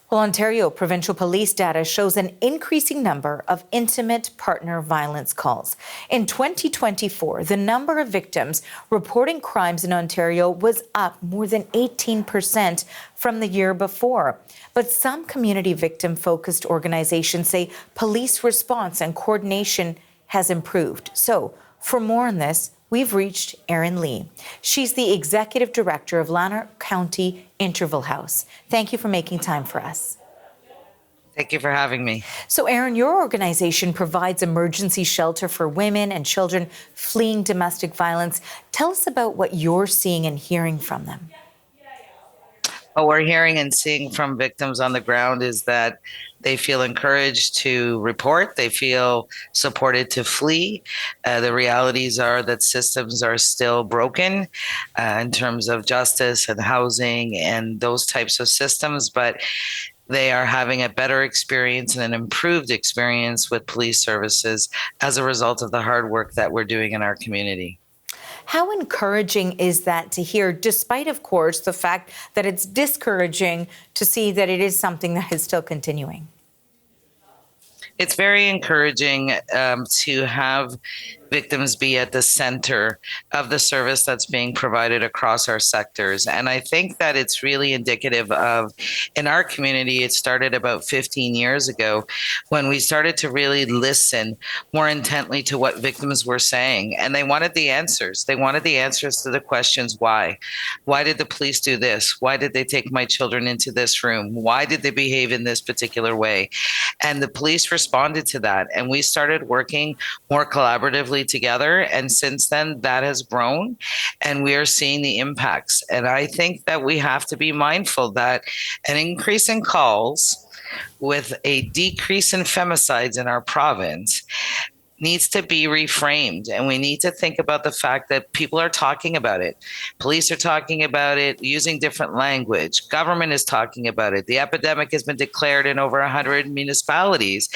Well, Ontario Provincial Police data shows an increasing number of intimate partner violence calls. In 2024, the number of victims reporting crimes in Ontario was up more than 18% from the year before. But some community victim-focused organizations say police response and coordination has improved. So, for more on this, we've reached Erin Lee. She's the Executive Director of Lanark County Interval House. Thank you for making time for us. Thank you for having me. So, Erin, your organization provides emergency shelter for women and children fleeing domestic violence. Tell us about what you're seeing and hearing from them. What we're hearing and seeing from victims on the ground is that they feel encouraged to report. They feel supported to flee. The realities are that systems are still broken in terms of justice and housing and those types of systems, but they are having a better experience and an improved experience with police services as a result of the hard work that we're doing in our community. How encouraging is that to hear, despite, of course, the fact that it's discouraging to see that it is something that is still continuing? It's very encouraging to have victims be at the center of the service that's being provided across our sectors. And I think that it's really indicative of, in our community, it started about 15 years ago when we started to really listen more intently to what victims were saying. And they wanted the answers. They wanted the answers to the questions, why? Why did the police do this? Why did they take my children into this room? Why did they behave in this particular way? And the police responded to that. And we started working more collaboratively together, and since then that has grown and we are seeing the impacts. And I think that we have to be mindful that an increase in calls with a decrease in femicides in our province needs to be reframed, and we need to think about the fact that people are talking about it. Police are talking about it using different language. Government is talking about it. The epidemic has been declared in over 100 municipalities.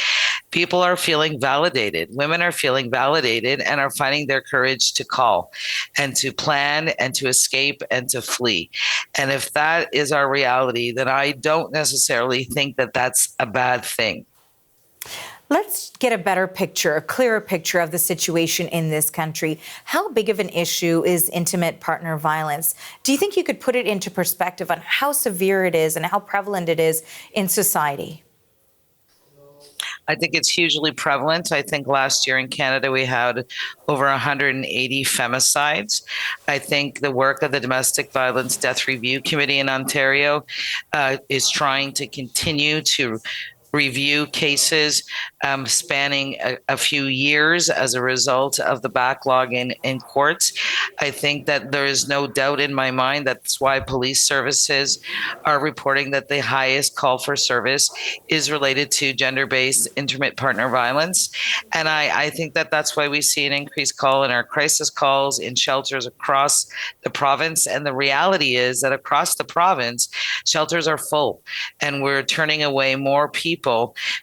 People are feeling validated. Women are feeling validated and are finding their courage to call and to plan and to escape and to flee. And if that is our reality, then I don't necessarily think that that's a bad thing. Let's get a better picture, a clearer picture of the situation in this country. How big of an issue is intimate partner violence? Do you think you could put it into perspective on how severe it is and how prevalent it is in society? I think it's hugely prevalent. I think last year in Canada, we had over 180 femicides. I think the work of the Domestic Violence Death Review Committee in Ontario is trying to continue to review cases spanning a few years as a result of the backlog in courts. I think that there is no doubt in my mind that's why police services are reporting that the highest call for service is related to gender-based intimate partner violence. And I think that that's why we see an increased call in our crisis calls in shelters across the province. And the reality is that across the province, shelters are full and we're turning away more people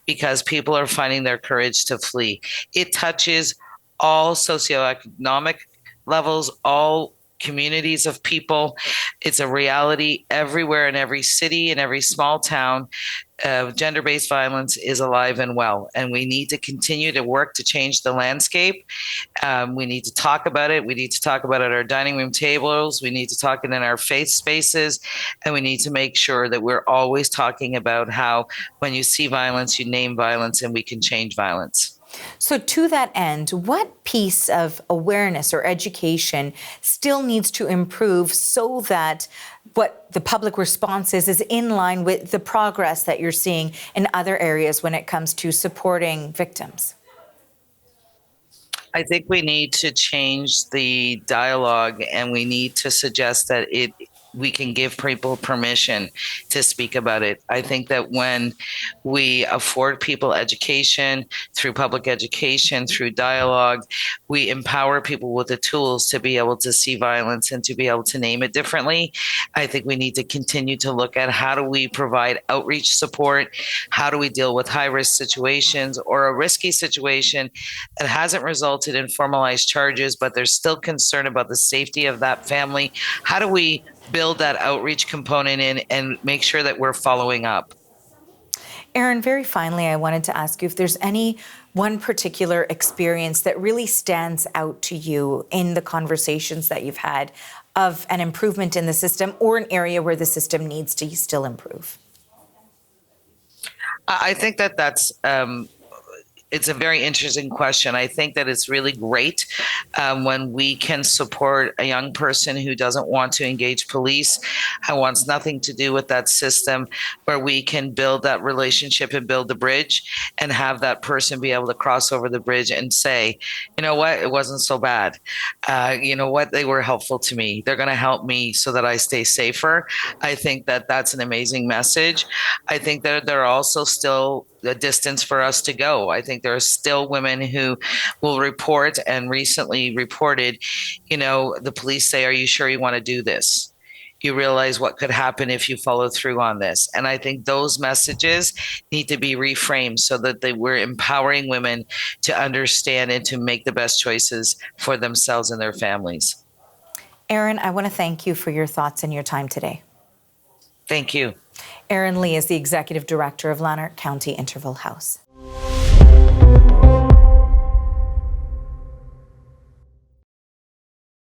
because people are finding their courage to flee. It touches all socioeconomic levels, all communities of people. It's a reality everywhere in every city, in every small town. Gender-based violence is alive and well, and we need to continue to work to change the landscape. We need to talk about it. We need to talk about it at our dining room tables. We need to talk it in our faith spaces, and we need to make sure that we're always talking about how when you see violence, you name violence, and we can change violence. So to that end, what piece of awareness or education still needs to improve so that what the public response is in line with the progress that you're seeing in other areas when it comes to supporting victims? I think we need to change the dialogue, and we need to suggest that we can give people permission to speak about it. I think that when we afford people education through public education, through dialogue, we empower people with the tools to be able to see violence and to be able to name it differently. I think we need to continue to look at how do we provide outreach support? How do we deal with high-risk situations or a risky situation that hasn't resulted in formalized charges, but there's still concern about the safety of that family? How do we build that outreach component in and make sure that we're following up? Erin, very finally, I wanted to ask you if there's any one particular experience that really stands out to you in the conversations that you've had of an improvement in the system or an area where the system needs to still improve. I think that it's a very interesting question. I think that it's really great when we can support a young person who doesn't want to engage police, who wants nothing to do with that system, where we can build that relationship and build the bridge and have that person be able to cross over the bridge and say, you know what, it wasn't so bad. You know what, they were helpful to me. They're going to help me so that I stay safer. I think that that's an amazing message. I think that there are also still a distance for us to go. I think there are still women who will report and recently reported, the police say, are you sure you want to do this? You realize what could happen if you follow through on this. And I think those messages need to be reframed so that we're empowering women to understand and to make the best choices for themselves and their families. Erin, I want to thank you for your thoughts and your time today. Thank you. Erin Lee is the Executive Director of Lanark County Interval House.